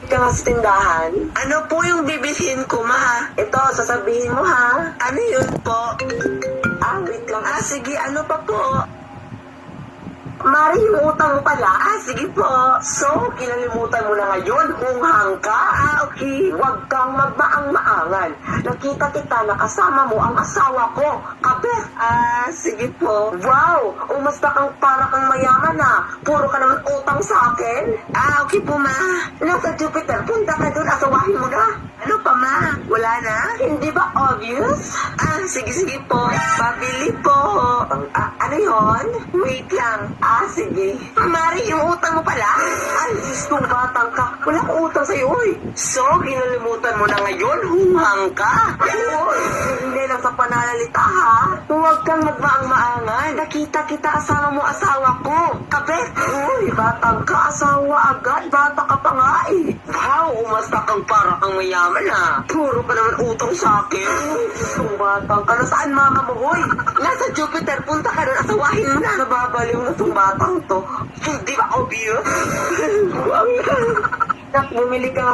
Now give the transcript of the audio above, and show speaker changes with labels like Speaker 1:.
Speaker 1: ka nga sa tindahan?
Speaker 2: Ano po yung bibilhin ko, ma?
Speaker 1: Ito, sasabihin mo ha.
Speaker 2: Ano yun po?
Speaker 1: Wait lang.
Speaker 2: Sige, ano pa po?
Speaker 1: Mari, yung utang mo pala.
Speaker 2: Sige po.
Speaker 1: So, kinalimutan mo na ngayon, hunghang ka.
Speaker 2: Okay.
Speaker 1: Huwag kang magmaang-maangan. Nakita kita na kasama mo ang asawa ko, Kabeth.
Speaker 2: Sige po.
Speaker 1: Wow! Umasta kang para kang mayaman na. Puro ka naman utang sa akin.
Speaker 2: Okay po, ma.
Speaker 1: Nasa Jupiter, punta ka dun, asawahin mo na.
Speaker 2: Ano pa, ma? Wala na?
Speaker 1: Hindi ba obvious?
Speaker 2: Sige po. Pabili po.
Speaker 1: Ano yon?
Speaker 2: Wait lang.
Speaker 1: Sige.
Speaker 2: Mari, yung utang mo pala?
Speaker 1: Alis kong batang ka. Wala akong utang sa'yo, oy.
Speaker 2: So, kinalimutan mo na ngayon, hunghang ka.
Speaker 1: Oy, hindi lang sa pananalita, ha? Huwag kang magmaang-maangan. Nakita kita kasama mo asawa ko. Kabeth. Uy, batang ka, asawa agad. Bata ka pa nga, eh.
Speaker 2: Wow, umasta kang para kang mayaman, Puro ka naman utang sa akin.
Speaker 1: Itong batang ka. Nasaan mama mo, hoy?
Speaker 2: Nasa Jupiter, punta ka doon, asawahin mo na.
Speaker 1: Nababaliw na itong batang to.
Speaker 2: Hindi ba obvious?
Speaker 1: Nak, bumili ka nga